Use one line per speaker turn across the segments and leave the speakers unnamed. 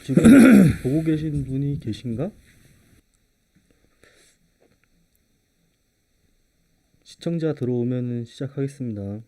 지금 보고 계신 분이 계신가? 시청자 들어오면 시작하겠습니다.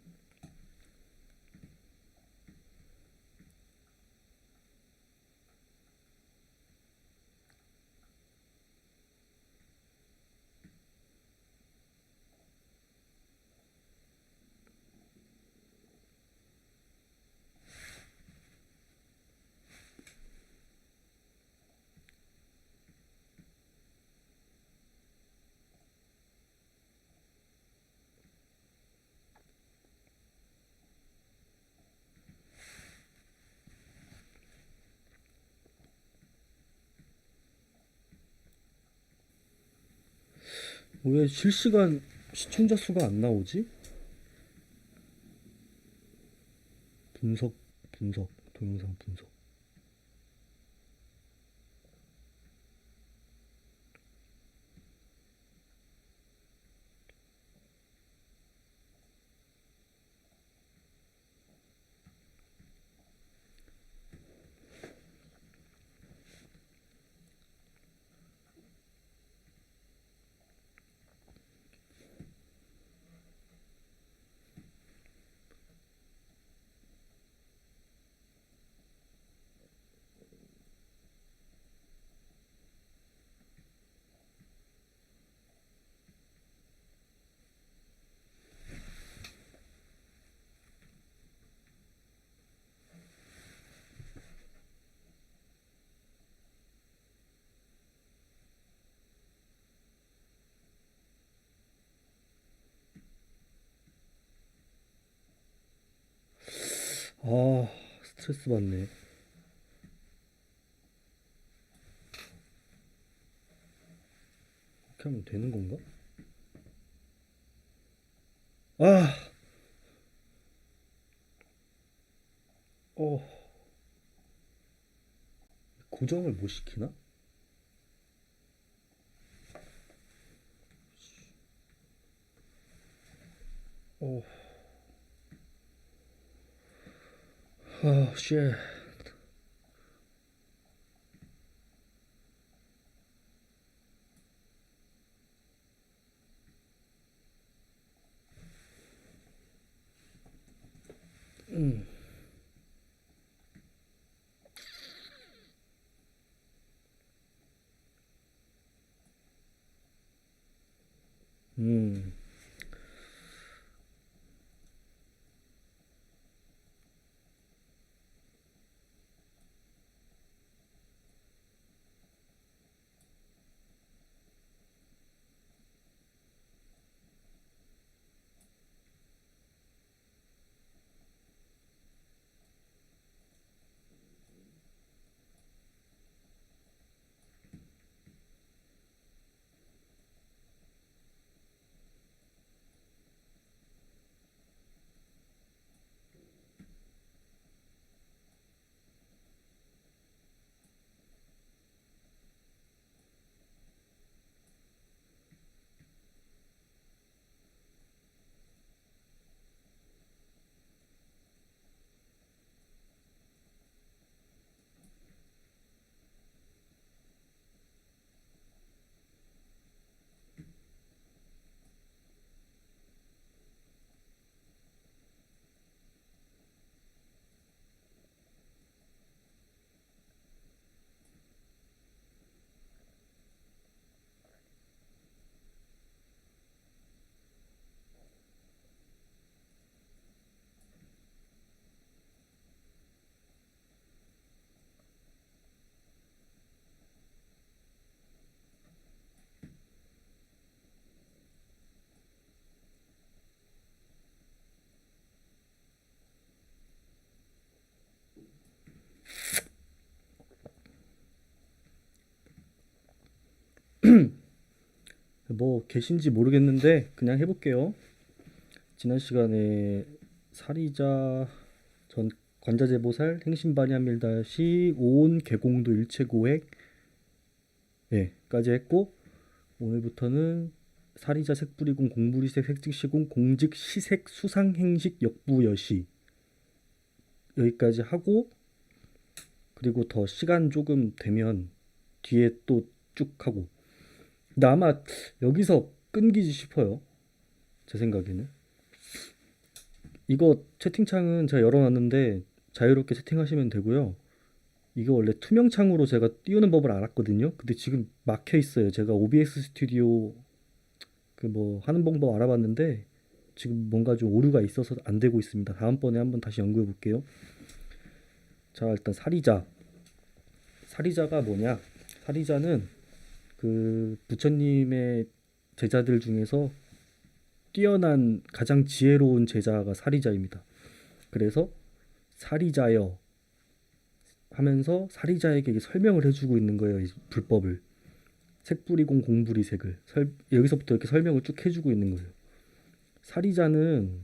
왜 실시간 시청자 수가 안 나오지? 분석, 동영상 분석. 아, 스트레스 받네. 이렇게 하면 되는 건가? 아, 어, 고정을 못 시키나? 어, 쉣. 음, 뭐 계신지 모르겠는데 그냥 해볼게요. 지난 시간에 사리자 전 관자재보살 행신반야밀다시 오온 개공도 일체고획 까지 했고, 오늘부터는 사리자 색불이공 공부리색 색직시공 공직 시색 수상행식 역부여시 여기까지 하고 그리고 더 시간 조금 되면 뒤에 또 쭉 하고. 근데 아마 여기서 끊기지 싶어요. 제 생각에는. 이거 채팅창은 제가 열어놨는데 자유롭게 채팅하시면 되고요. 이거 원래 투명창으로 제가 띄우는 법을 알았거든요. 근데 지금 막혀 있어요. 제가 OBS 스튜디오 그 뭐 하는 방법 알아봤는데 지금 뭔가 좀 오류가 있어서 안 되고 있습니다. 다음번에 한번 다시 연구해 볼게요. 자, 일단 사리자. 사리자가 뭐냐? 사리자는 그 부처님의 제자들 중에서 뛰어난 가장 지혜로운 제자가 사리자입니다. 그래서 사리자여 하면서 사리자에게 설명을 해주고 있는 거예요. 이 불법을. 색불이공 공불이색을 여기서부터 이렇게 설명을 쭉 해주고 있는 거예요. 사리자는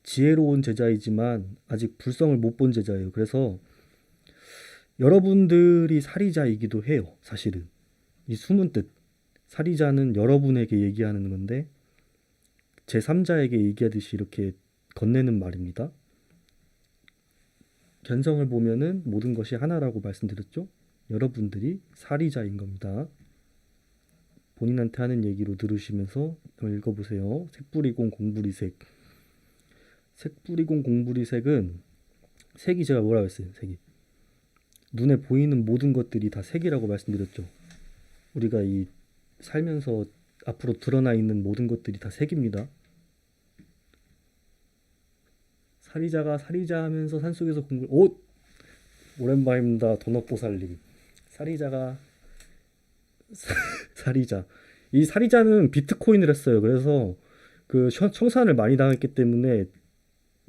지혜로운 제자이지만 아직 불성을 못 본 제자예요. 그래서 여러분들이 사리자이기도 해요. 사실은 이 숨은 뜻 사리자는 여러분에게 얘기하는 건데 제3자에게 얘기하듯이 이렇게 건네는 말입니다. 견성을 보면은 모든 것이 하나라고 말씀드렸죠. 여러분들이 사리자인 겁니다. 본인한테 하는 얘기로 들으시면서 읽어보세요. 색불이공 공불이색. 색불이공 공불이색은 색이 제가 뭐라고 했어요? 색이 눈에 보이는 모든 것들이 다 색이라고 말씀드렸죠. 우리가 이 살면서 앞으로 드러나 있는 모든 것들이 다 색입니다. 사리자가 사리자 하면서 산속에서 공부 오랜만입니다. 도넛보살님. 사리자가 사리자. 이 사리자는 비트코인을 했어요. 그래서 그 청산을 많이 당했기 때문에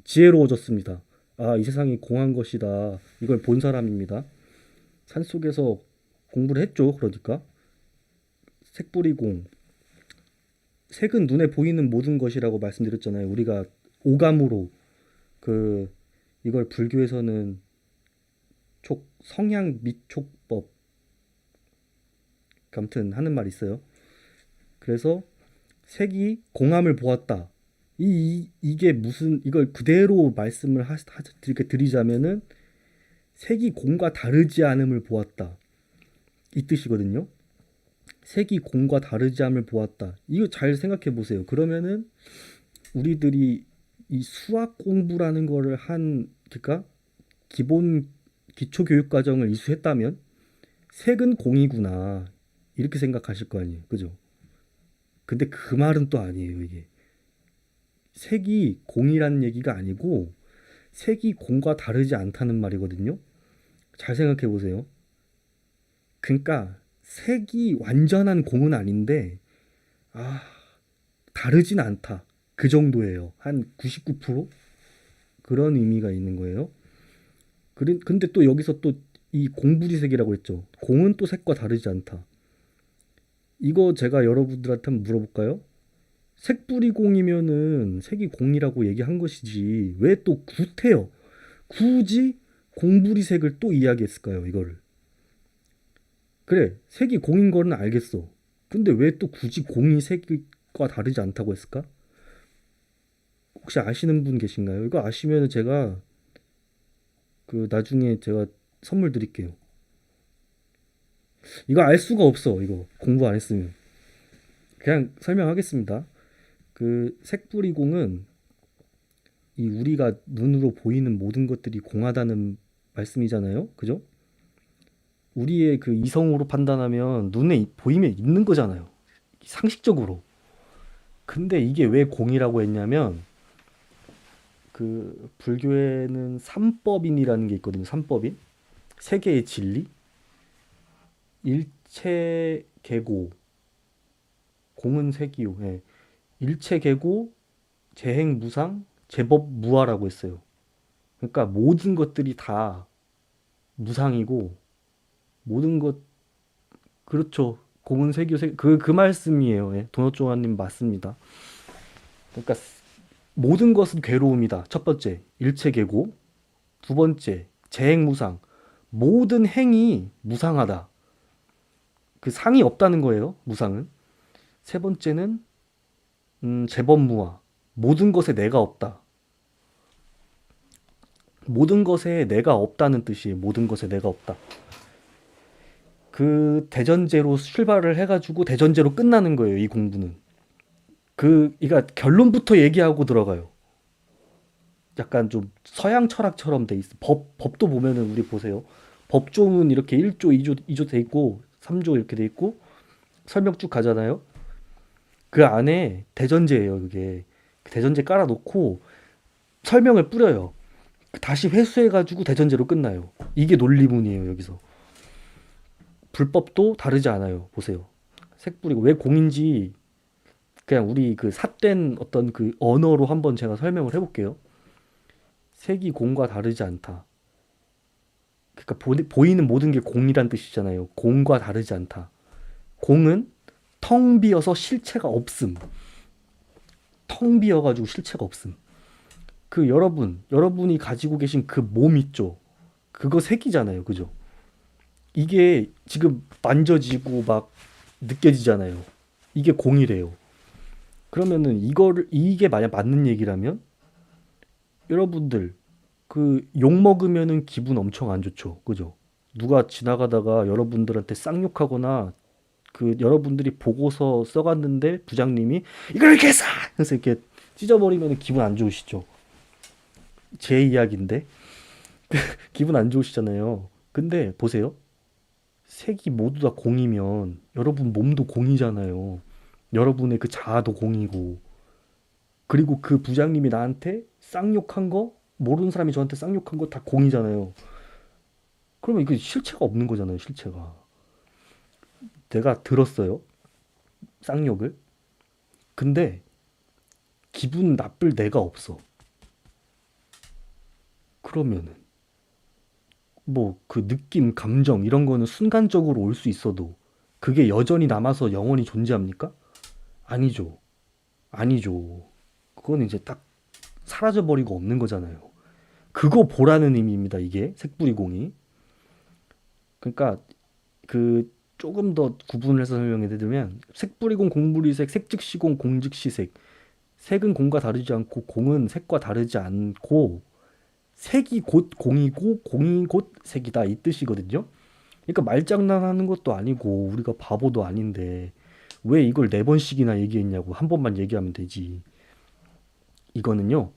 지혜로워졌습니다. 아, 이 세상이 공한 것이다. 이걸 본 사람입니다. 산속에서 공부를 했죠. 그러니까 색불이공. 색은 눈에 보이는 모든 것이라고 말씀드렸잖아요. 우리가 오감으로 그 이걸 불교에서는 성향 미촉법 아무튼 하는 말이 있어요. 그래서 색이 공함을 보았다. 이게 무슨 이걸 그대로 말씀을 이렇게 드리자면은 색이 공과 다르지 않음을 보았다. 이 뜻이거든요. 색이 공과 다르지 않음을 보았다. 이거 잘 생각해 보세요. 그러면은 우리들이 이 수학 공부라는 거를 그러니까 기본 기초 교육 과정을 이수했다면 색은 공이구나. 이렇게 생각하실 거 아니에요. 그죠? 근데 그 말은 또 아니에요, 이게. 색이 공이라는 얘기가 아니고 색이 공과 다르지 않다는 말이거든요. 잘 생각해 보세요. 그러니까 색이 완전한 공은 아닌데 아, 다르진 않다. 그 정도예요. 한 99%? 그런 의미가 있는 거예요. 근데 또 여기서 또 이 공부리색이라고 했죠. 공은 또 색과 다르지 않다. 이거 제가 여러분들한테 한번 물어볼까요? 색불이 공이면은 색이 공이라고 얘기한 것이지 왜 또 구태여 굳이 공부리색을 또 이야기했을까요? 이거를. 그래, 색이 공인 거는 알겠어. 근데 왜 또 굳이 공이 색과 다르지 않다고 했을까? 혹시 아시는 분 계신가요? 이거 아시면 제가 그 나중에 제가 선물 드릴게요. 이거 알 수가 없어. 이거 공부 안 했으면. 그냥 설명하겠습니다. 그 색불이공은 이 우리가 눈으로 보이는 모든 것들이 공하다는 말씀이잖아요. 그죠? 우리의 그 이성으로 판단하면 눈에 보이면 있는 거잖아요. 상식적으로. 근데 이게 왜 공이라고 했냐면 그 불교에는 삼법인이라는 게 있거든요. 삼법인. 세계의 진리, 일체계고, 공은 세기요. 예. 일체계고, 재행무상, 제법무아라고 했어요. 그러니까 모든 것들이 다 무상이고 모든 것 그렇죠. 공은 세기요. 그 말씀이에요. 예. 도넛조아님 맞습니다. 그러니까 모든 것은 괴로움이다. 첫 번째, 일체계고. 두 번째, 재행무상. 모든 행이 무상하다. 그 상이 없다는 거예요. 무상은. 세 번째는 제법무아. 모든 것에 내가 없다. 모든 것에 내가 없다는 뜻이에요. 모든 것에 내가 없다. 그 대전제로 출발을 해가지고 대전제로 끝나는 거예요. 이 공부는. 그러니까 결론부터 얘기하고 들어가요. 약간 좀 서양 철학처럼 돼 있어. 법도 보면은 우리 보세요. 법조문 이렇게 1조, 2조, 2조 돼 있고 3조 이렇게 돼 있고 설명 쭉 가잖아요. 그 안에 대전제예요, 그게. 대전제 깔아놓고 설명을 뿌려요. 다시 회수해가지고 대전제로 끝나요. 이게 논리문이에요, 여기서. 불법도 다르지 않아요. 보세요. 색 뿌리고 왜 공인지 그냥 우리 그 삿된 어떤 그 언어로 한번 제가 설명을 해볼게요. 색이 공과 다르지 않다. 그러니까 보이는 모든 게 공이란 뜻이잖아요. 공과 다르지 않다. 공은 텅 비어서 실체가 없음. 텅 비어가지고 실체가 없음. 그 여러분이 가지고 계신 그 몸 있죠? 그거 색이잖아요. 그죠? 이게 지금 만져지고 막 느껴지잖아요. 이게 공이래요. 그러면은 이게 만약 맞는 얘기라면 여러분들 그 욕 먹으면은 기분 엄청 안 좋죠. 그죠? 누가 지나가다가 여러분들한테 쌍욕하거나 그 여러분들이 보고서 써갔는데 부장님이 이걸 이렇게 싹 해서 이렇게 찢어버리면 기분 안 좋으시죠. 제 이야기인데 기분 안 좋으시잖아요. 근데 보세요. 색이 모두 다 공이면 여러분 몸도 공이잖아요. 여러분의 그 자아도 공이고 그리고 그 부장님이 나한테 쌍욕한 거 모르는 사람이 저한테 쌍욕한 거 다 공이잖아요. 그러면 이거 실체가 없는 거잖아요. 실체가. 내가 들었어요. 쌍욕을. 근데 기분 나쁠 내가 없어. 그러면은 뭐 그 느낌, 감정 이런 거는 순간적으로 올 수 있어도 그게 여전히 남아서 영원히 존재합니까? 아니죠. 아니죠. 그거는 이제 딱 사라져 버리고 없는 거잖아요. 그거 보라는 의미입니다. 이게 색불이공이. 그러니까 그 조금 더 구분을 해서 설명해 드리면 색불이공, 공불이색, 색즉시공, 공즉시색. 색은 공과 다르지 않고 공은 색과 다르지 않고 색이 곧 공이고 공이 곧 색이다 이 뜻이거든요. 그러니까 말장난하는 것도 아니고 우리가 바보도 아닌데 왜 이걸 네 번씩이나 얘기했냐고 한 번만 얘기하면 되지. 이거는요.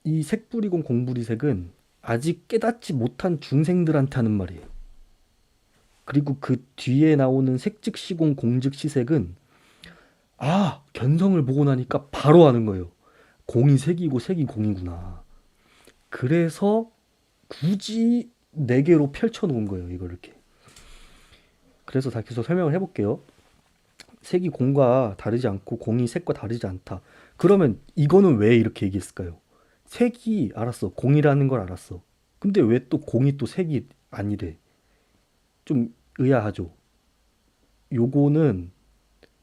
이 색불이공 공불이색은 아직 깨닫지 못한 중생들한테 하는 말이에요. 그리고 그 뒤에 나오는 색즉시공 공즉시색은 견성을 보고 나니까 바로 아는 거예요. 공이 색이고 색이 공이구나. 그래서 굳이 네 개로 펼쳐 놓은 거예요. 이걸 이렇게. 그래서 다 계속 설명을 해볼게요. 색이 공과 다르지 않고 공이 색과 다르지 않다. 그러면 이거는 왜 이렇게 얘기했을까요? 색이 알았어. 공이라는 걸 알았어. 근데 왜 또 공이 또 색이 아니래? 좀 의아하죠. 요거는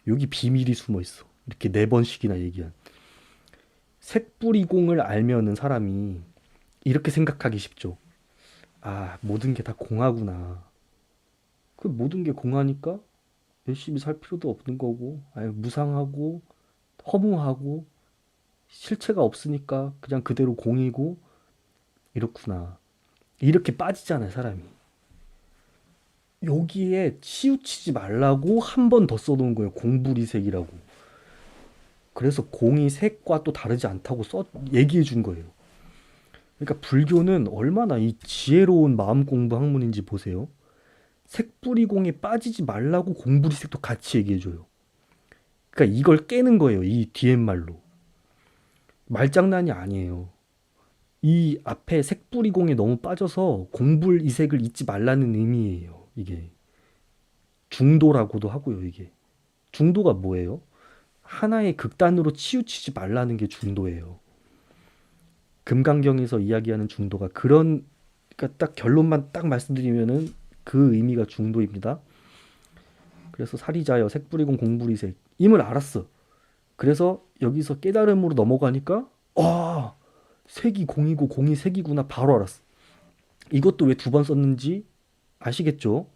여기 비밀이 숨어 있어. 이렇게 네 번씩이나 얘기한. 색뿌리공을 알면은 사람이 이렇게 생각하기 쉽죠. 모든 게 다 공하구나. 그 모든 게 공하니까 열심히 살 필요도 없는 거고, 무상하고, 허무하고, 실체가 없으니까 그냥 그대로 공이고, 이렇구나. 이렇게 빠지잖아요, 사람이. 여기에 치우치지 말라고 한 번 더 써놓은 거예요. 공부리색이라고. 그래서 공이 색과 또 다르지 않다고 얘기해 준 거예요. 그러니까 불교는 얼마나 이 지혜로운 마음 공부 학문인지 보세요. 색불이공에 빠지지 말라고 공부리색도 같이 얘기해 줘요. 그러니까 이걸 깨는 거예요. 이 뒤에 말로. 말장난이 아니에요. 이 앞에 색불이공에 너무 빠져서 공불이색을 잊지 말라는 의미예요. 이게 중도라고도 하고요. 이게 중도가 뭐예요? 하나의 극단으로 치우치지 말라는 게 중도예요. 금강경에서 이야기하는 중도가 그런 그러니까 딱 결론만 딱 말씀드리면은 그 의미가 중도입니다. 그래서 사리자여 색불이공 공불이색 임을 알았어. 그래서 여기서 깨달음으로 넘어가니까 색이 공이고 공이 색이구나 바로 알았어. 이것도 왜 두 번 썼는지 아시겠죠?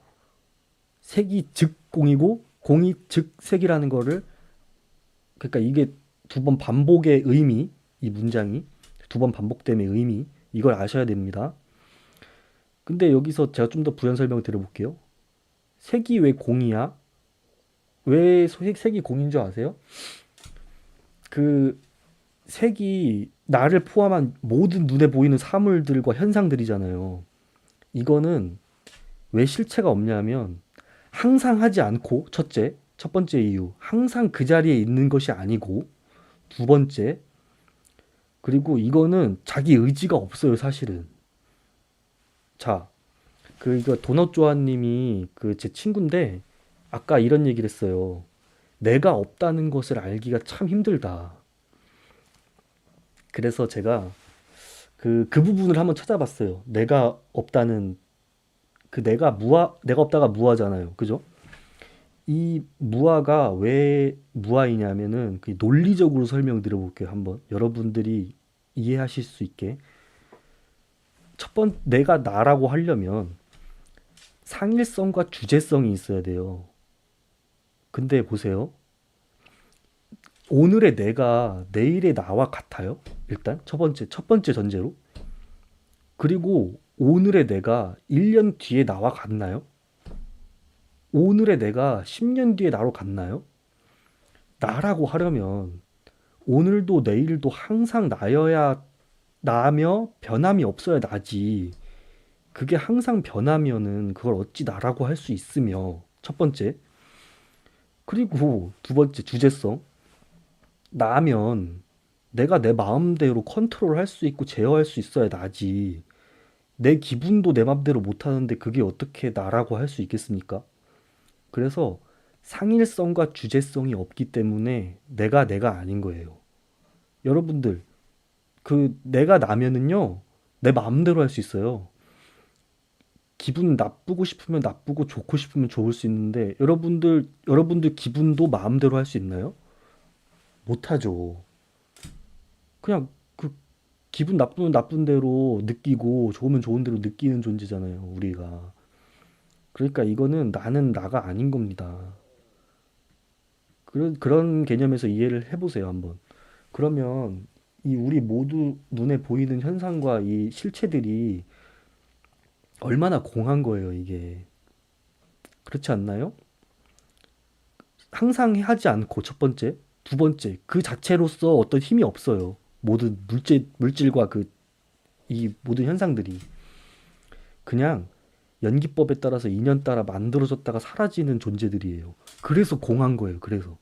색이 즉 공이고 공이 즉 색이라는 거를 그러니까 이게 두 번 반복의 의미 이 문장이 두 번 반복됨의 의미 이걸 아셔야 됩니다. 근데 여기서 제가 좀 더 부연 설명을 드려볼게요. 색이 왜 공이야? 왜 색이 공인 줄 아세요? 그 색이 나를 포함한 모든 눈에 보이는 사물들과 현상들이잖아요. 이거는 왜 실체가 없냐면 항상 하지 않고 첫 번째 이유. 항상 그 자리에 있는 것이 아니고 두 번째. 그리고 이거는 자기 의지가 없어요, 사실은. 자, 이거 도넛 조아님이 그 제 친구인데 아까 이런 얘기를 했어요. 내가 없다는 것을 알기가 참 힘들다. 그래서 제가 그 부분을 한번 찾아봤어요. 내가 없다는 내가 없다가 무아잖아요. 그죠? 이 무아가 왜 무아이냐면은 그 논리적으로 설명드려 볼게요. 한번 여러분들이 이해하실 수 있게. 내가 나라고 하려면 상일성과 주제성이 있어야 돼요. 근데 보세요. 오늘의 내가 내일의 나와 같아요? 일단 첫 번째 전제로. 그리고 오늘의 내가 1년 뒤에 나와 같나요? 오늘의 내가 10년 뒤에 나로 같나요? 나라고 하려면 오늘도 내일도 항상 나여야 나며 변함이 없어야 나지. 그게 항상 변하면은 그걸 어찌 나라고 할 수 있으며. 첫 번째. 그리고 두 번째 주제성. 나면 내가 내 마음대로 컨트롤할 수 있고 제어할 수 있어야 나지. 내 기분도 내 맘대로 못 하는데 그게 어떻게 나라고 할 수 있겠습니까? 그래서 상일성과 주제성이 없기 때문에 내가 아닌 거예요. 여러분들, 내가 나면은요, 내 마음대로 할 수 있어요. 기분 나쁘고 싶으면 나쁘고 좋고 싶으면 좋을 수 있는데, 여러분들 기분도 마음대로 할 수 있나요? 못하죠. 그냥 기분 나쁘면 나쁜 대로 느끼고 좋으면 좋은 대로 느끼는 존재잖아요, 우리가. 그러니까 이거는 나는 나가 아닌 겁니다. 그런 개념에서 이해를 해보세요, 한번. 그러면 이 우리 모두 눈에 보이는 현상과 이 실체들이 얼마나 공한 거예요, 이게. 그렇지 않나요? 항상 하지 않고 첫 번째, 두 번째, 그 자체로서 어떤 힘이 없어요. 모든 물질과 이 모든 현상들이 그냥 연기법에 따라서 인연 따라 만들어졌다가 사라지는 존재들이에요. 그래서 공한 거예요. 그래서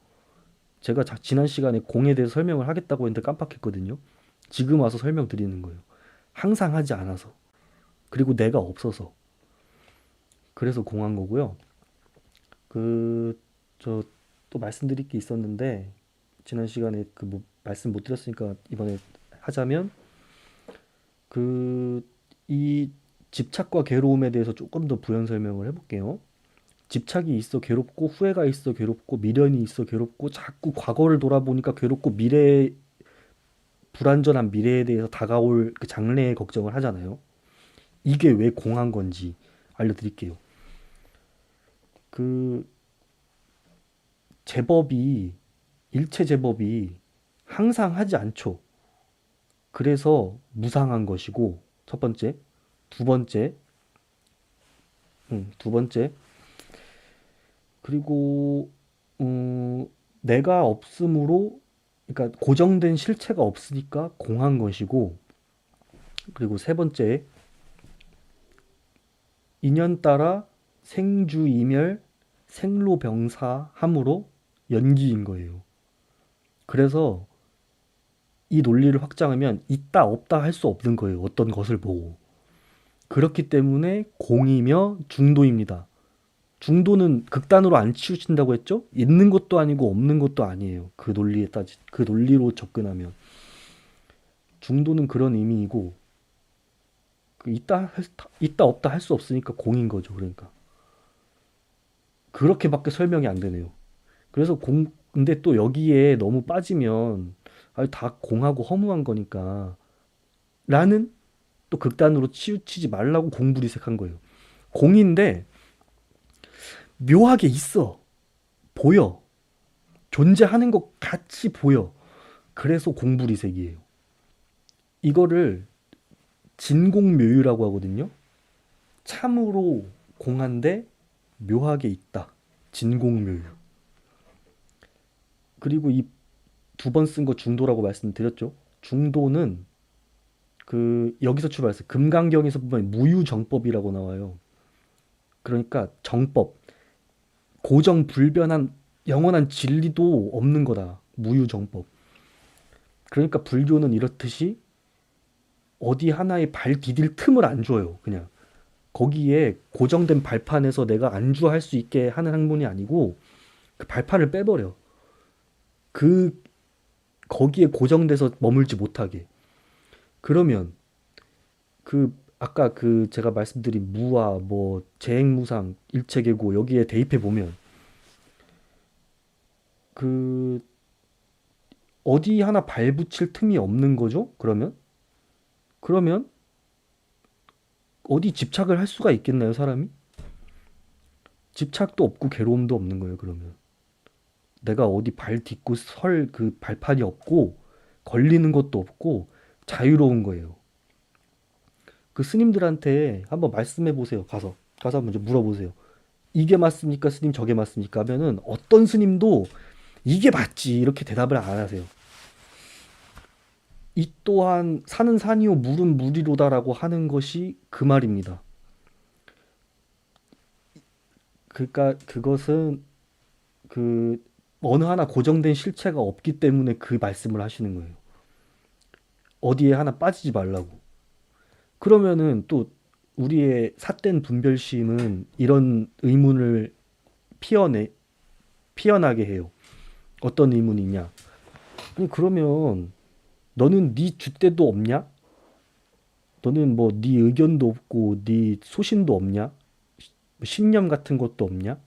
제가 지난 시간에 공에 대해서 설명을 하겠다고 했는데 깜빡했거든요. 지금 와서 설명드리는 거예요. 항상 하지 않아서. 그리고 내가 없어서. 그래서 공한 거고요. 저 또 말씀드릴 게 있었는데 지난 시간에 말씀 못 드렸으니까 이번에 하자면 그 이 집착과 괴로움에 대해서 조금 더 부연 설명을 해볼게요. 집착이 있어 괴롭고 후회가 있어 괴롭고 미련이 있어 괴롭고 자꾸 과거를 돌아보니까 괴롭고 불안전한 미래에 대해서 다가올 그 장래에 걱정을 하잖아요. 이게 왜 공한 건지 알려드릴게요. 그 제법이 일체 제법이 항상 하지 않죠. 그래서 무상한 것이고 첫 번째, 두 번째, 두 번째 그리고 내가 없으므로 그러니까 고정된 실체가 없으니까 공한 것이고 그리고 세 번째 인연 따라 생주이멸 생로병사함으로 연기인 거예요. 그래서 이 논리를 확장하면 있다 없다 할 수 없는 거예요. 어떤 것을 보고. 그렇기 때문에 공이며 중도입니다. 중도는 극단으로 안 치우친다고 했죠? 있는 것도 아니고 없는 것도 아니에요. 그 논리로 접근하면. 중도는 그런 의미이고, 있다 없다 할 수 없으니까 공인 거죠. 그러니까. 그렇게밖에 설명이 안 되네요. 그래서 근데 또 여기에 너무 빠지면, 다 공하고 허무한 거니까, 라는 또 극단으로 치우치지 말라고 공부리색한 거예요. 공인데, 묘하게 있어. 보여. 존재하는 것 같이 보여. 그래서 공부리색이에요. 이거를 진공묘유라고 하거든요. 참으로 공한데 묘하게 있다. 진공묘유. 그리고 이 두 번 쓴 거 중도라고 말씀드렸죠. 중도는 그 여기서 출발해서 금강경에서 보면 무유정법이라고 나와요. 그러니까 정법, 고정 불변한 영원한 진리도 없는 거다. 무유정법. 그러니까 불교는 이렇듯이 어디 하나에 발 디딜 틈을 안 줘요. 그냥 거기에 고정된 발판에서 내가 안주할 수 있게 하는 학문이 아니고 그 발판을 빼버려. 그 거기에 고정돼서 머물지 못하게. 그러면 그 아까 그 제가 말씀드린 무와 뭐 재행무상 일체계고 여기에 대입해 보면 그 어디 하나 발붙일 틈이 없는 거죠? 그러면 어디 집착을 할 수가 있겠나요, 사람이? 집착도 없고 괴로움도 없는 거예요, 그러면. 내가 어디 발 딛고 설 그 발판이 없고 걸리는 것도 없고 자유로운 거예요. 그 스님들한테 한번 말씀해 보세요. 가서 한번 좀 물어보세요. 이게 맞습니까? 스님 저게 맞습니까? 하면은 어떤 스님도 이게 맞지 이렇게 대답을 안 하세요. 이 또한 산은 산이요 물은 물이로다라고 하는 것이 그 말입니다. 그러니까 그것은 그 어느 하나 고정된 실체가 없기 때문에 그 말씀을 하시는 거예요. 어디에 하나 빠지지 말라고. 그러면은 또 우리의 삿된 분별심은 이런 의문을 피어내 피어나게 해요. 어떤 의문이 있냐? 아니 그러면 너는 네 줏대도 없냐? 너는 뭐 네 의견도 없고 네 소신도 없냐? 신념 같은 것도 없냐?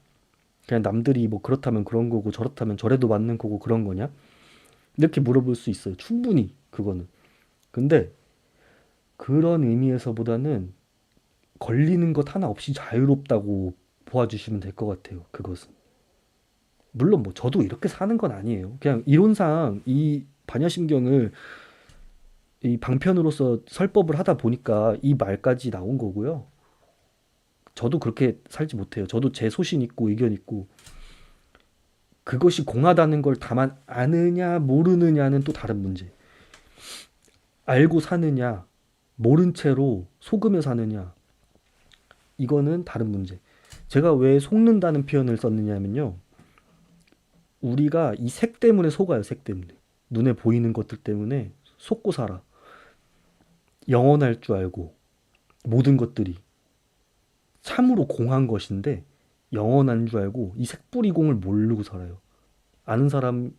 그냥 남들이 뭐 그렇다면 그런 거고 저렇다면 저래도 맞는 거고 그런 거냐? 이렇게 물어볼 수 있어요. 충분히 그거는. 근데 그런 의미에서보다는 걸리는 것 하나 없이 자유롭다고 보아주시면 될 것 같아요. 그것은. 물론 뭐 저도 이렇게 사는 건 아니에요. 그냥 이론상 이 반야심경을 이 방편으로서 설법을 하다 보니까 이 말까지 나온 거고요. 저도 그렇게 살지 못해요. 저도 제 소신 있고 의견 있고 그것이 공하다는 걸 다만 아느냐 모르느냐는 또 다른 문제. 알고 사느냐 모른 채로 속으며 사느냐 이거는 다른 문제. 제가 왜 속는다는 표현을 썼느냐면요. 우리가 이 색 때문에 속아요. 색 때문에. 눈에 보이는 것들 때문에 속고 살아. 영원할 줄 알고 모든 것들이 참으로 공한 것인데 영원한 줄 알고 이 색뿌리공을 모르고 살아요. 아는 사람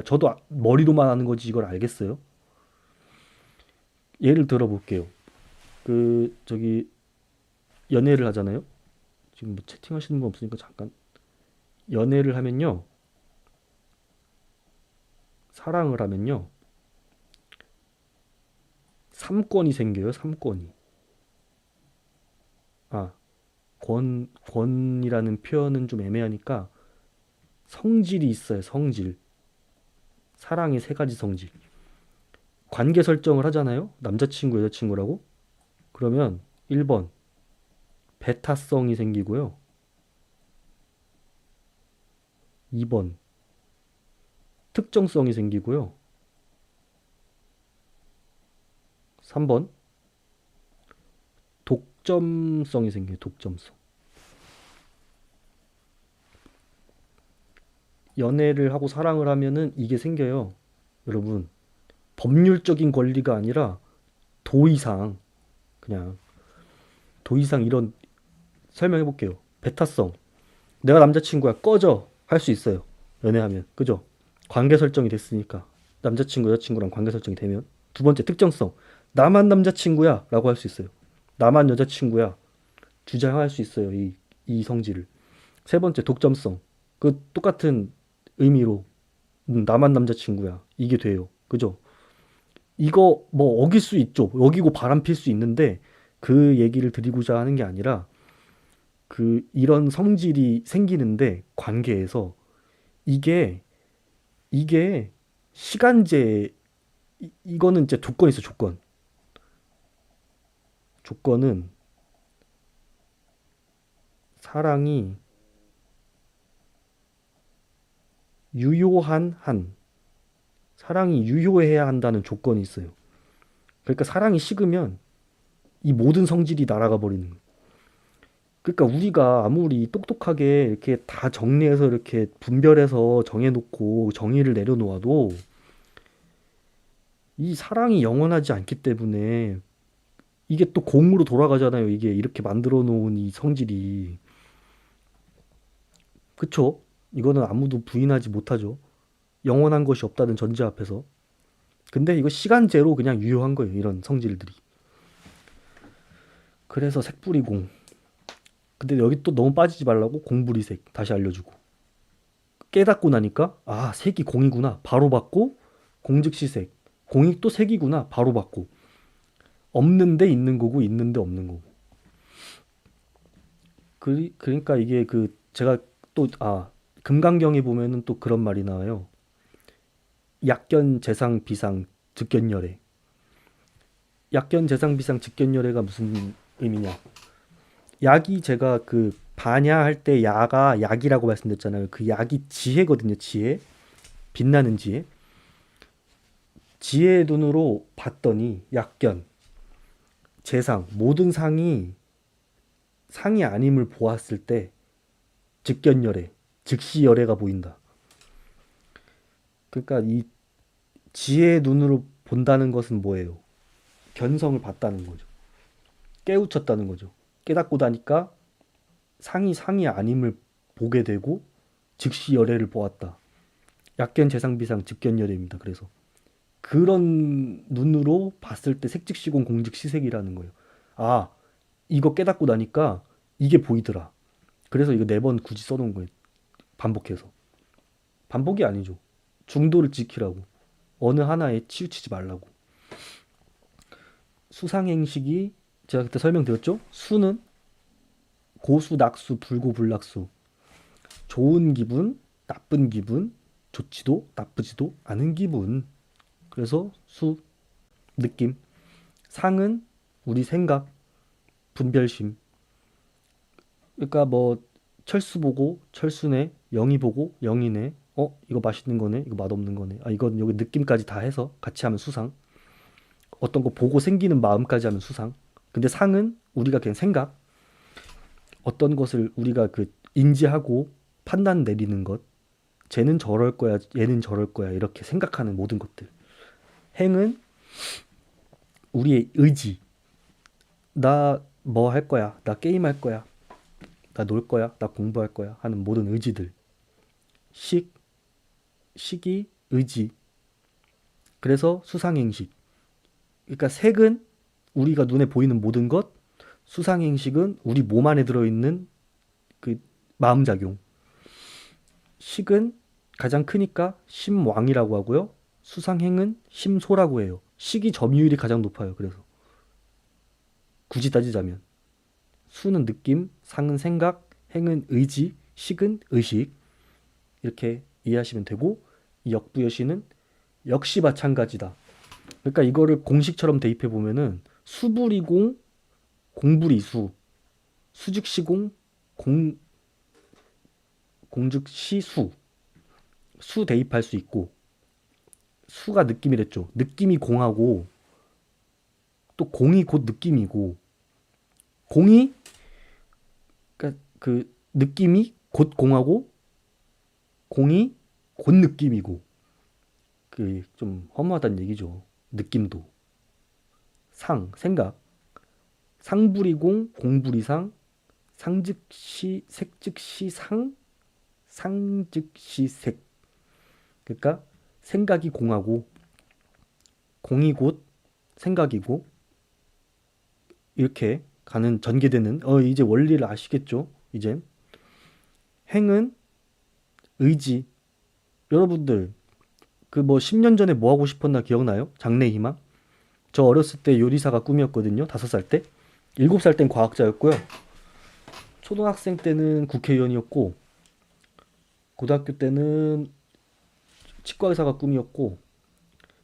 저도 머리로만 아는 거지 이걸 알겠어요? 예를 들어 볼게요. 그 저기 연애를 하잖아요. 지금 뭐 채팅하시는 분 없으니까 잠깐 연애를 하면요. 사랑을 하면요. 삼권이 생겨요. 삼권이. 아, 권이라는 표현은 좀 애매하니까 성질이 있어요. 성질. 사랑의 세 가지 성질. 관계 설정을 하잖아요. 남자친구, 여자친구라고. 그러면 1번 배타성이 생기고요. 2번 특정성이 생기고요. 3번 독점성이 생겨요. 독점성. 연애를 하고 사랑을 하면은 이게 생겨요. 여러분, 법률적인 권리가 아니라 도의상 그냥 도의상 이런 설명해 볼게요. 배타성. 내가 남자친구야. 꺼져. 할 수 있어요. 연애하면. 그죠? 관계 설정이 됐으니까. 남자친구, 여자친구랑 관계 설정이 되면. 두 번째, 특정성. 나만 남자친구야. 라고 할 수 있어요. 나만 여자친구야. 주장할 수 있어요. 이 성질을. 세 번째, 독점성. 그 똑같은 의미로 나만 남자친구야. 이게 돼요. 그죠? 이거 뭐 어길 수 있죠. 어기고 바람필 수 있는데 그 얘기를 드리고자 하는 게 아니라 그 이런 성질이 생기는데 관계에서 이게 이게 시간제 이거는 이제 조건이 있어 조건. 조건은 사랑이 유효한 한, 사랑이 유효해야 한다는 조건이 있어요. 그러니까 사랑이 식으면 이 모든 성질이 날아가 버리는 거예요. 그러니까 우리가 아무리 똑똑하게 이렇게 다 정리해서 이렇게 분별해서 정해놓고 정의를 내려놓아도 이 사랑이 영원하지 않기 때문에 이게 또 공으로 돌아가잖아요. 이게 이렇게 만들어 놓은 이 성질이. 그쵸? 이거는 아무도 부인하지 못하죠. 영원한 것이 없다는 전제 앞에서. 근데 이거 시간제로 그냥 유효한 거예요. 이런 성질들이. 그래서 색불이공. 근데 여기 또 너무 빠지지 말라고 공불이색 다시 알려주고. 깨닫고 나니까 아 색이 공이구나 바로 받고 공즉시색 공이 또 색이구나 바로 받고 없는데 있는 거고 있는데 없는 거고 그러니까 이게 그 제가 또 금강경에 보면은 또 그런 말이 나와요. 약견 재상 비상 즉견열애. 약견 재상 비상 즉견열애가 무슨 의미냐. 약이 제가 그 반야할 때 야가 약이라고 말씀드렸잖아요. 그 약이 지혜거든요. 지혜. 빛나는 지혜. 지혜의 눈으로 봤더니 약견, 재상, 모든 상이 아님을 보았을 때 즉견열애, 즉시열애가 보인다. 그러니까 이 지혜의 눈으로 본다는 것은 뭐예요? 견성을 봤다는 거죠. 깨우쳤다는 거죠. 깨닫고 나니까 상이 아님을 보게 되고 즉시열애를 보았다. 약견, 재상, 비상, 즉견열애입니다. 그래서 그런 눈으로 봤을 때 색즉시공 공즉시색이라는 거예요. 아, 이거 깨닫고 나니까 이게 보이더라. 그래서 이거 4번 굳이 써놓은 거예요. 반복해서. 반복이 아니죠. 중도를 지키라고. 어느 하나에 치우치지 말라고. 수상행식이 제가 그때 설명드렸죠? 수는 고수, 낙수, 불고, 불낙수. 좋은 기분, 나쁜 기분, 좋지도 나쁘지도 않은 기분. 그래서 수, 느낌. 상은 우리 생각, 분별심. 그러니까 뭐 철수 보고 철수네, 영희 보고 영희네. 이거 맛있는 거네, 이거 맛없는 거네. 이건 여기 느낌까지 다 해서 같이 하면 수상. 어떤 거 보고 생기는 마음까지 하면 수상. 근데 상은 우리가 그냥 생각, 어떤 것을 우리가 그 인지하고 판단 내리는 것. 쟤는 저럴 거야, 얘는 저럴 거야 이렇게 생각하는 모든 것들. 행은 우리의 의지. 나 뭐 할 거야, 나 게임 할 거야, 나 놀 거야, 나 공부할 거야 하는 모든 의지들. 식, 식이 의지. 그래서 수상행식. 그러니까 색은 우리가 눈에 보이는 모든 것, 수상행식은 우리 몸 안에 들어있는 그 마음작용. 식은 가장 크니까 심왕이라고 하고요. 수상행은 심소라고 해요. 식이 점유율이 가장 높아요. 그래서 굳이 따지자면 수는 느낌, 상은 생각, 행은 의지, 식은 의식. 이렇게 이해하시면 되고 이 역부여시는 역시 마찬가지다. 그러니까 이거를 공식처럼 대입해 보면은 수불이공, 공불이수, 수즉시공, 공 공즉시수, 수 대입할 수 있고 수가 느낌이랬죠. 느낌이 공하고 또 공이 곧 느낌이고 공이 그러니까 그 느낌이 곧 공하고 공이 곧 느낌이고 그 좀 허무하다는 얘기죠. 느낌도 생각 상불이공 공불이상 상즉시 색즉시 상즉시 색. 그러니까 생각이 공하고 공이 곧 생각이고 이렇게 가는 전개되는 이제 원리를 아시겠죠? 이제 행은 의지. 여러분들 그 뭐 10년 전에 뭐 하고 싶었나 기억나요? 장래희망? 저 어렸을 때 요리사가 꿈이었거든요. 5살 때. 7살 땐 과학자였고요. 초등학생 때는 국회의원이었고 고등학교 때는 치과 의사가 꿈이었고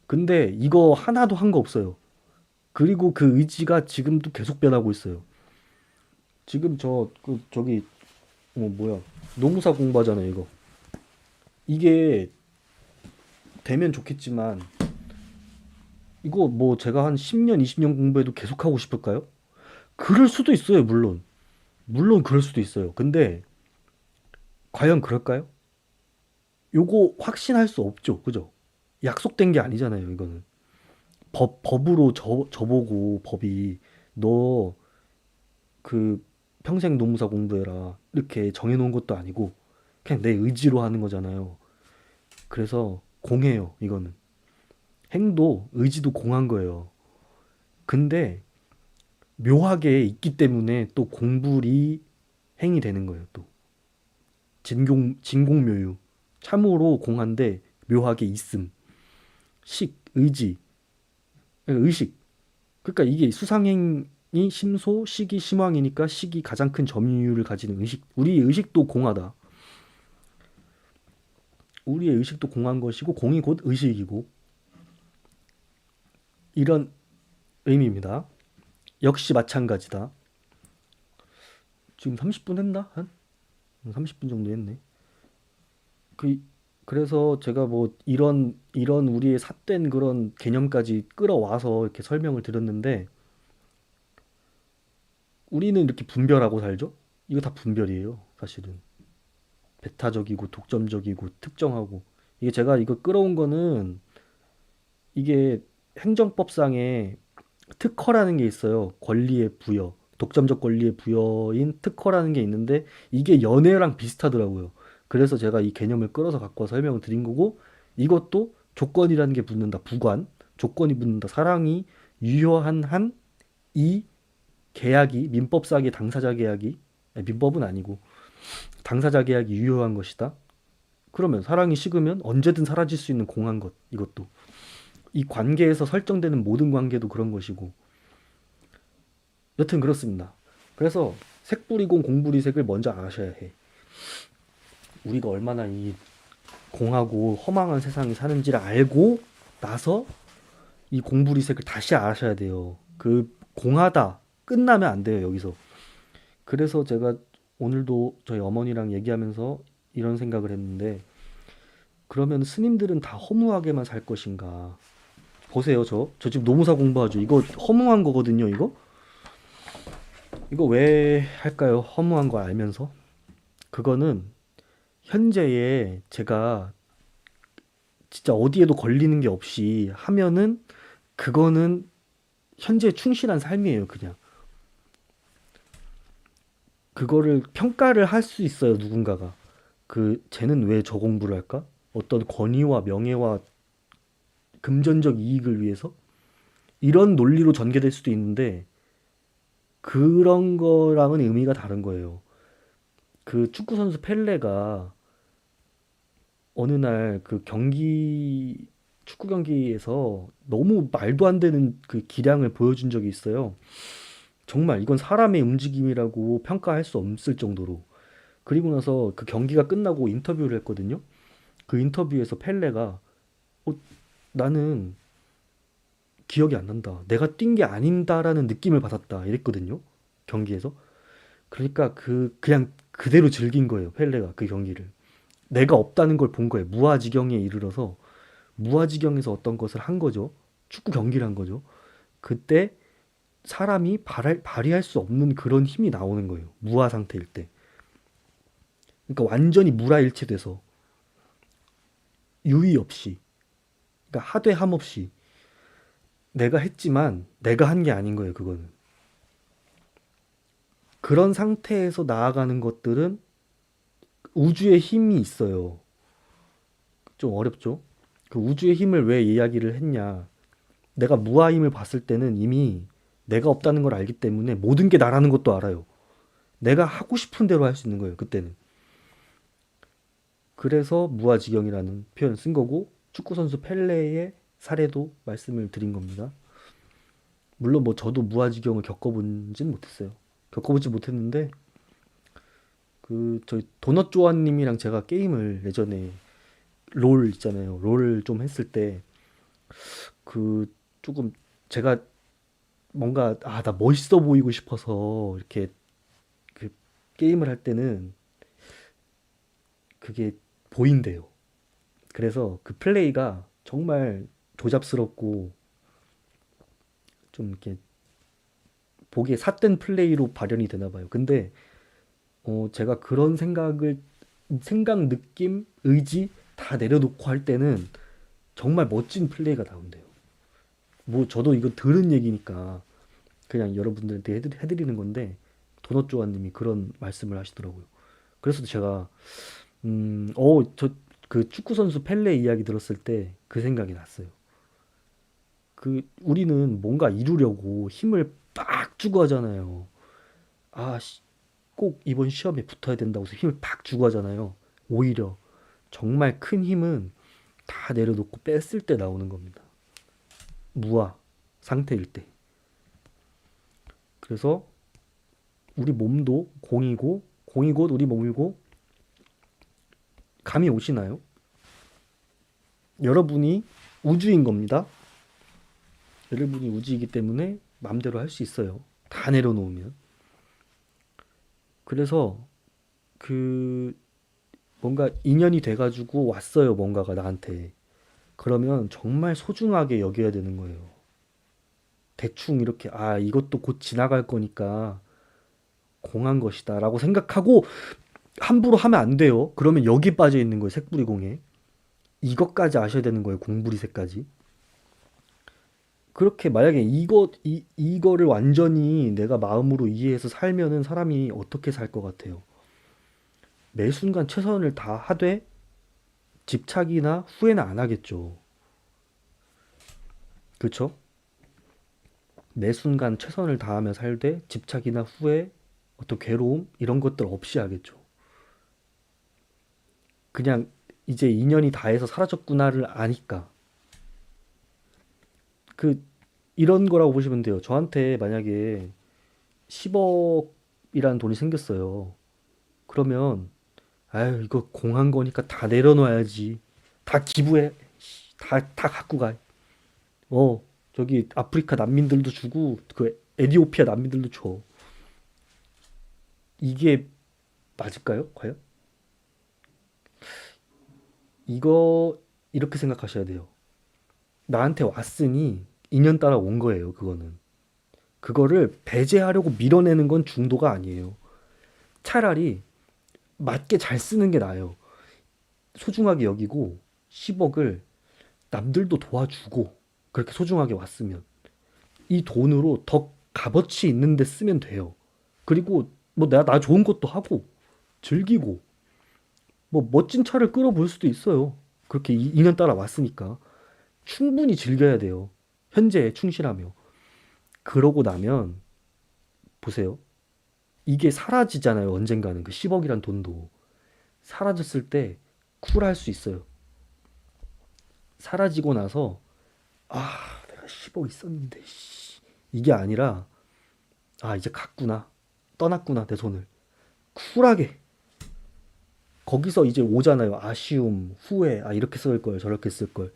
근데 이거 하나도 한 거 없어요. 그리고 그 의지가 지금도 계속 변하고 있어요. 지금 저기 뭐야, 노무사 공부하잖아요, 이거. 이게 되면 좋겠지만 이거 뭐 제가 한 10년, 20년 공부해도 계속 하고 싶을까요? 그럴 수도 있어요, 물론. 물론 그럴 수도 있어요. 근데 과연 그럴까요? 요거 확신할 수 없죠. 그죠? 약속된 게 아니잖아요, 이거는. 법으로 저보고 법이 너 그 평생 노무사 공부해라. 이렇게 정해놓은 것도 아니고 그냥 내 의지로 하는 거잖아요. 그래서 공해요, 이거는. 행도, 의지도 공한 거예요. 근데 묘하게 있기 때문에 또 공불이 행이 되는 거예요, 또. 진공묘유. 참으로 공한데 묘하게 있음. 식, 의지, 의식. 그러니까 이게 수상행이 심소, 식이 심왕이니까 식이 가장 큰 점유율을 가지는 의식. 우리의 의식도 공하다. 우리의 의식도 공한 것이고 공이 곧 의식이고 이런 의미입니다. 역시 마찬가지다. 지금 30분 했나? 한 30분 정도 했네. 그 그래서 제가 뭐 이런 우리의 삿된 그런 개념까지 끌어와서 이렇게 설명을 드렸는데 우리는 이렇게 분별하고 살죠? 이거 다 분별이에요, 사실은. 배타적이고 독점적이고 특정하고 이게 제가 이거 끌어온 거는 이게 행정법상에 특허라는 게 있어요. 권리의 부여, 독점적 권리의 부여인 특허라는 게 있는데 이게 연애랑 비슷하더라고요. 그래서 제가 이 개념을 끌어서 갖고 와 설명을 드린 거고 이것도 조건이라는 게 붙는다. 부관, 조건이 붙는다. 사랑이 유효한 한 이 계약이 민법상의 당사자 계약이 아니, 민법은 아니고 당사자 계약이 유효한 것이다. 그러면 사랑이 식으면 언제든 사라질 수 있는 공한 것 이것도 이 관계에서 설정되는 모든 관계도 그런 것이고 여튼 그렇습니다. 그래서 색불이공 공불이색을 먼저 아셔야 해. 우리가 얼마나 이 공하고 허망한 세상에 사는지를 알고 나서 이 공불이색을 다시 아셔야 돼요. 그 공하다 끝나면 안 돼요 여기서. 그래서 제가 오늘도 저희 어머니랑 얘기하면서 이런 생각을 했는데 그러면 스님들은 다 허무하게만 살 것인가? 보세요 저 지금 노무사 공부하죠. 이거 허무한 거거든요 이거. 이거 왜 할까요? 허무한 거 알면서? 그거는 현재에 제가 진짜 어디에도 걸리는 게 없이 하면은 그거는 현재에 충실한 삶이에요, 그냥. 그거를 평가를 할 수 있어요, 누군가가. 쟤는 왜 저 공부를 할까? 어떤 권위와 명예와 금전적 이익을 위해서? 이런 논리로 전개될 수도 있는데, 그런 거랑은 의미가 다른 거예요. 그 축구 선수 펠레가 어느 날 그 축구 경기에서 너무 말도 안 되는 그 기량을 보여준 적이 있어요. 정말 이건 사람의 움직임이라고 평가할 수 없을 정도로. 그리고 나서 그 경기가 끝나고 인터뷰를 했거든요. 그 인터뷰에서 펠레가 어, 나는 기억이 안 난다. 내가 뛴 게 아닌다라는 느낌을 받았다. 이랬거든요. 경기에서. 그러니까 그냥 그대로 즐긴 거예요. 펠레가 그 경기를. 내가 없다는 걸 본 거예요. 무아지경에 이르러서 무아지경에서 어떤 것을 한 거죠. 축구 경기를 한 거죠. 그때 사람이 발휘할 수 없는 그런 힘이 나오는 거예요. 무아 상태일 때. 그러니까 완전히 무라일체돼서 유의 없이, 그러니까 하되 함 없이 내가 했지만 내가 한 게 아닌 거예요. 그거는. 그런 상태에서 나아가는 것들은 우주의 힘이 있어요. 좀 어렵죠? 그 우주의 힘을 왜 이야기를 했냐? 내가 무아힘을 봤을 때는 이미 내가 없다는 걸 알기 때문에 모든 게 나라는 것도 알아요. 내가 하고 싶은 대로 할 수 있는 거예요, 그때는. 그래서 무아지경이라는 표현 쓴 거고 축구 선수 펠레의 사례도 말씀을 드린 겁니다. 물론 뭐 저도 무아지경을 겪어보진 못했어요. 겪어보지 못했는데 저희 도넛 조아님이랑 제가 게임을 예전에 롤 있잖아요. 롤을 좀 했을 때 조금 제가 뭔가 나 멋있어 보이고 싶어서 이렇게 그 게임을 할 때는 그게 보인대요. 그래서 그 플레이가 정말 조잡스럽고 좀 이렇게 보기에 삿된 플레이로 발현이 되나 봐요. 근데 제가 그런 생각, 느낌, 의지 다 내려놓고 할 때는 정말 멋진 플레이가 나온대요. 뭐 저도 이거 들은 얘기니까 그냥 여러분들한테 해드리는 건데 도넛 조아님이 그런 말씀을 하시더라고요. 그래서 제가 저 그 축구 선수 펠레 이야기 들었을 때 그 생각이 났어요. 그 우리는 뭔가 이루려고 힘을 빡 주고 하잖아요. 아, 꼭 이번 시험에 붙어야 된다고 해서 힘을 팍 주고 하잖아요. 오히려 정말 큰 힘은 다 내려놓고 뺐을 때 나오는 겁니다. 무아 상태일 때. 그래서 우리 몸도 공이고 공이 곧 우리 몸이고 감이 오시나요? 여러분이 우주인 겁니다. 여러분이 우주이기 때문에 마음대로 할 수 있어요. 다 내려놓으면. 그래서 그 뭔가 인연이 돼가지고 왔어요. 뭔가가 나한테. 그러면 정말 소중하게 여겨야 되는 거예요. 대충 이렇게 이것도 곧 지나갈 거니까 공한 것이다라고 생각하고 함부로 하면 안 돼요. 그러면 여기 빠져 있는 거예요. 색부리공에. 이것까지 아셔야 되는 거예요. 공부리색까지. 그렇게 만약에 이거를 완전히 내가 마음으로 이해해서 살면은 사람이 어떻게 살 것 같아요? 매 순간 최선을 다하되 집착이나 후회는 안 하겠죠. 그렇죠? 매 순간 최선을 다하며 살되 집착이나 후회, 어떤 괴로움 이런 것들 없이 하겠죠. 그냥 이제 인연이 다해서 사라졌구나를 아니까. 그 이런 거라고 보시면 돼요. 저한테 만약에 10억이라는 돈이 생겼어요. 그러면 아유 이거 공한 거니까 다 내려놔야지. 다 기부해. 다 갖고 가. 저기 아프리카 난민들도 주고 그 에디오피아 난민들도 줘. 이게 맞을까요? 과연? 이거 이렇게 생각하셔야 돼요. 나한테 왔으니 인연 따라 온 거예요. 그거는. 그거를 배제하려고 밀어내는 건 중도가 아니에요. 차라리 맞게 잘 쓰는 게 나아요. 소중하게 여기고 10억을 남들도 도와주고 그렇게 소중하게 왔으면 이 돈으로 더 값어치 있는 데 쓰면 돼요. 그리고 뭐 내가 나 좋은 것도 하고 즐기고 뭐 멋진 차를 끌어볼 수도 있어요. 그렇게 2년 따라 왔으니까 충분히 즐겨야 돼요. 현재에 충실하며. 그러고 나면 보세요. 이게 사라지잖아요. 언젠가는 그 10억이란 돈도 사라졌을 때 쿨할 수 있어요. 사라지고 나서 내가 10억 있었는데 씨. 이게 아니라 이제 갔구나. 떠났구나 내 손을. 쿨하게 거기서 이제 오잖아요. 아쉬움, 후회. 이렇게 쓸 걸, 저렇게 쓸 걸.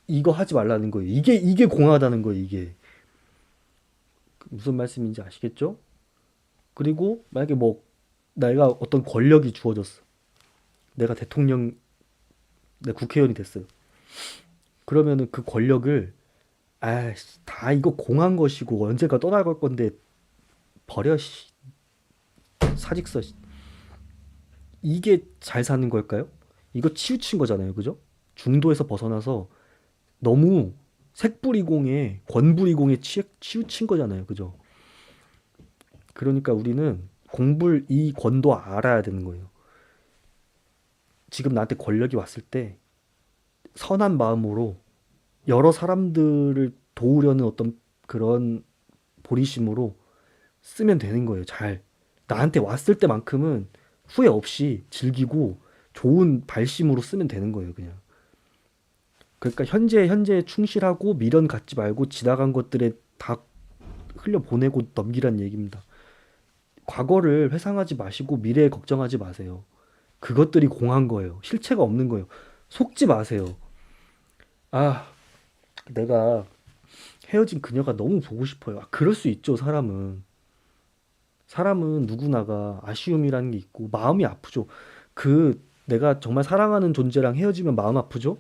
이거 하지 말라는 거예요. 이게 공하다는 거예요, 이게. 무슨 말씀인지 아시겠죠? 그리고 만약에 뭐 내가 어떤 권력이 주어졌어. 내가 대통령, 내 국회의원이 됐어요. 그러면은 그 권력을 다 이거 공한 것이고 언젠가 떠나갈 건데 버려 씨. 사직서 씨. 이게 잘 사는 걸까요? 이거 치우친 거잖아요. 그죠? 중도에서 벗어나서 너무 색불이공에 권불이공에 치우친 거잖아요. 그죠? 그러니까 우리는 공불 이 권도 알아야 되는 거예요. 지금 나한테 권력이 왔을 때 선한 마음으로 여러 사람들을 도우려는 어떤 그런 보리심으로 쓰면 되는 거예요. 잘. 나한테 왔을 때만큼은 후회 없이 즐기고 좋은 발심으로 쓰면 되는 거예요. 그냥. 그러니까 현재에 충실하고 미련 갖지 말고 지나간 것들에 다 흘려보내고 넘기란 얘기입니다. 과거를 회상하지 마시고 미래에 걱정하지 마세요. 그것들이 공한 거예요. 실체가 없는 거예요. 속지 마세요. 아, 내가 헤어진 그녀가 너무 보고 싶어요. 아, 그럴 수 있죠, 사람은 누구나가 아쉬움이라는 게 있고 마음이 아프죠. 내가 정말 사랑하는 존재랑 헤어지면 마음 아프죠.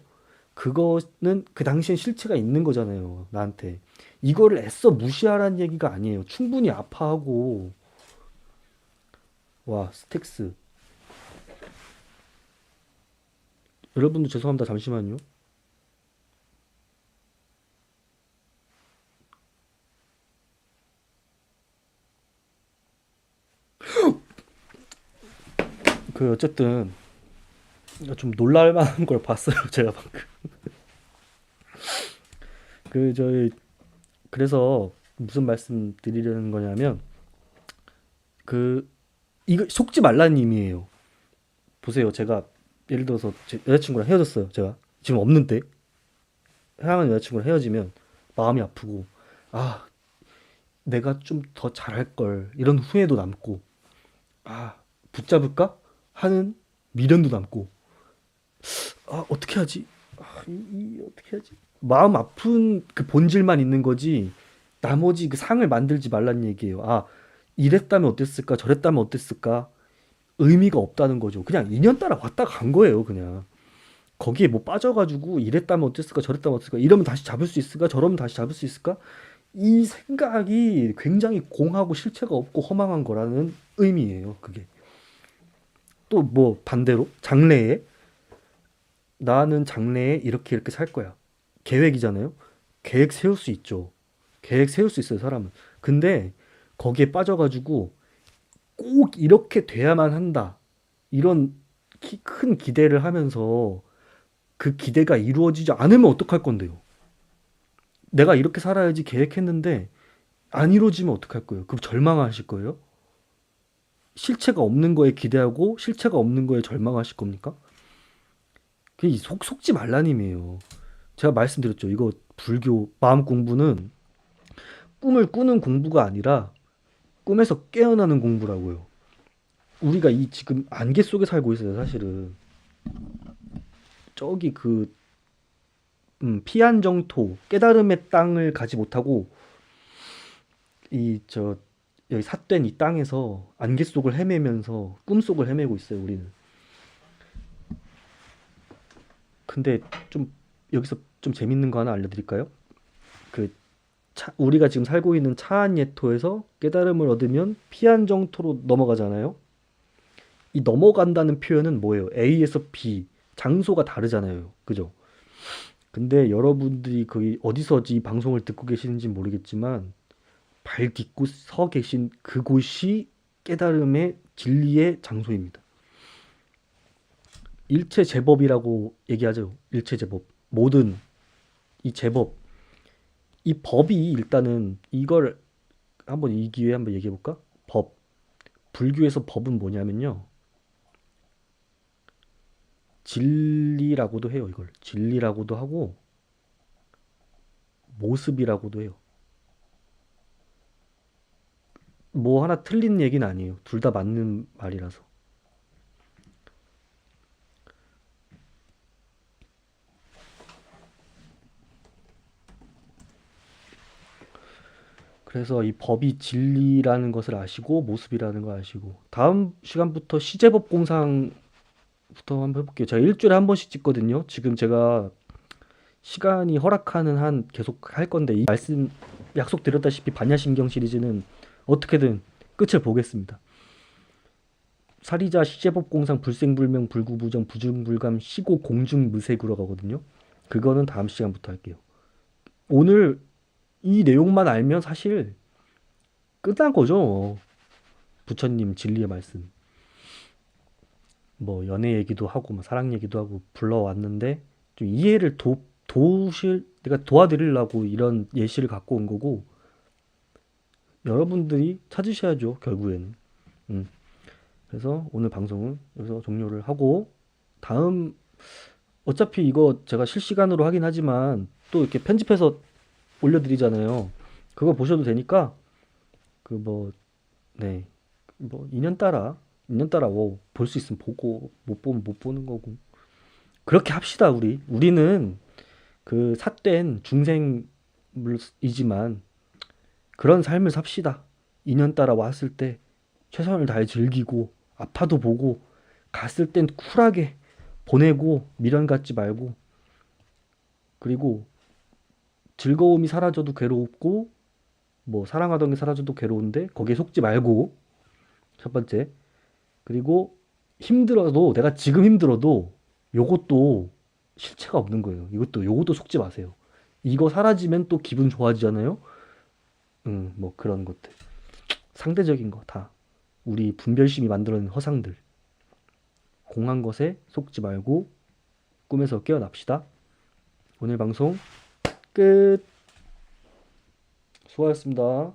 그거는 그 당시엔 실체가 있는 거잖아요, 나한테. 이거를 애써 무시하라는 얘기가 아니에요. 충분히 아파하고. 와, 스택스. 여러분도 죄송합니다. 잠시만요. 어쨌든 좀 놀랄 만한 걸 봤어요. 제가 방금. 저희 그래서 무슨 말씀 드리려는 거냐면 그 이거 속지 말라는 의미예요. 보세요. 제가 예를 들어서 제 여자친구랑 헤어졌어요. 제가 지금 없는데 사랑하는 여자친구랑 헤어지면 마음이 아프고, 아, 내가 좀 더 잘할 걸 이런 후회도 남고, 아, 붙잡을까 하는 미련도 남고, 아, 어떻게 하지? 어떻게 하지? 마음 아픈 그 본질만 있는 거지. 나머지 그 상을 만들지 말란 얘기예요. 아, 이랬다면 어땠을까? 저랬다면 어땠을까? 의미가 없다는 거죠. 그냥 인연 따라 왔다 간 거예요, 그냥. 거기에 뭐 빠져가지고 이랬다면 어땠을까? 저랬다면 어땠을까? 이러면 다시 잡을 수 있을까? 저러면 다시 잡을 수 있을까? 이 생각이 굉장히 공하고 실체가 없고 허망한 거라는 의미예요, 그게. 또 뭐 반대로 장래에 나는 장래에 이렇게 이렇게 살 거야. 계획이잖아요. 계획 세울 수 있죠. 계획 세울 수 있어요, 사람은. 근데 거기에 빠져가지고 꼭 이렇게 돼야만 한다. 이런 큰 기대를 하면서 그 기대가 이루어지지 않으면 어떡할 건데요? 내가 이렇게 살아야지 계획했는데 안 이루어지면 어떡할 거예요? 그럼 절망하실 거예요? 실체가 없는 거에 기대하고 실체가 없는 거에 절망하실 겁니까? 그게 속지 말라님이에요. 제가 말씀드렸죠. 이거 불교 마음 공부는 꿈을 꾸는 공부가 아니라 꿈에서 깨어나는 공부라고요. 우리가 이 지금 안개 속에 살고 있어요, 사실은. 저기 피안정토 깨달음의 땅을 가지 못하고 이 저 여기 삿된 이 땅에서 안개 속을 헤매면서 꿈 속을 헤매고 있어요, 우리는. 근데 좀 여기서 좀 재밌는 거 하나 알려드릴까요? 그 우리가 지금 살고 있는 차안예토에서 깨달음을 얻으면 피안정토로 넘어가잖아요. 이 넘어간다는 표현은 뭐예요? A에서 B, 장소가 다르잖아요. 그죠? 근데 여러분들이 거기 어디서 이 방송을 듣고 계시는지 모르겠지만 발 딛고 서 계신 그곳이 깨달음의 진리의 장소입니다. 일체 제법이라고 얘기하죠. 일체 제법. 모든 이 제법. 이 법이 일단은 이걸 한번 이 기회에 한번 얘기해 볼까? 법. 불교에서 법은 뭐냐면요. 진리라고도 해요, 이걸. 진리라고도 하고 모습이라고도 해요. 뭐 하나 틀린 얘기는 아니에요. 둘 다 맞는 말이라서. 그래서 이 법이 진리라는 것을 아시고 모습이라는 걸 아시고 다음 시간부터 시제법 공상부터 한번 해볼게요. 제가 일주일에 한 번씩 찍거든요. 지금 제가 시간이 허락하는 한 계속 할 건데 이 말씀 약속드렸다시피 반야심경 시리즈는 어떻게든 끝을 보겠습니다. 사리자 시제법 공상 불생불명 불구부정 부중불감 시고 공중무색으로 가거든요. 그거는 다음 시간부터 할게요. 오늘 이 내용만 알면 사실 끝난 거죠. 부처님 진리의 말씀. 뭐 연애 얘기도 하고 뭐 사랑 얘기도 하고 불러왔는데 좀 이해를 내가 도와드리려고 이런 예시를 갖고 온 거고 여러분들이 찾으셔야죠, 결국에는. 음. 그래서 오늘 방송은 여기서 종료를 하고 다음 어차피 이거 제가 실시간으로 하긴 하지만 또 이렇게 편집해서 올려드리잖아요. 그거 보셔도 되니까 그 뭐 네. 뭐 인연 따라 뭐 볼 수 있으면 보고 못 보면 못 보는 거고 그렇게 합시다 우리. 우리는 그 삿된 중생 이지만 그런 삶을 삽시다. 인연따라 왔을 때 최선을 다해 즐기고 아파도 보고 갔을 땐 쿨하게 보내고 미련 갖지 말고, 그리고 즐거움이 사라져도 괴롭고 뭐 사랑하던 게 사라져도 괴로운데 거기에 속지 말고, 첫 번째. 그리고 힘들어도, 내가 지금 힘들어도 요것도 실체가 없는 거예요. 요것도 속지 마세요. 이거 사라지면 또 기분 좋아지잖아요. 뭐 그런 것들. 상대적인 거 다. 우리 분별심이 만들어낸 허상들. 공한 것에 속지 말고 꿈에서 깨어납시다. 오늘 방송 끝. 수고하셨습니다.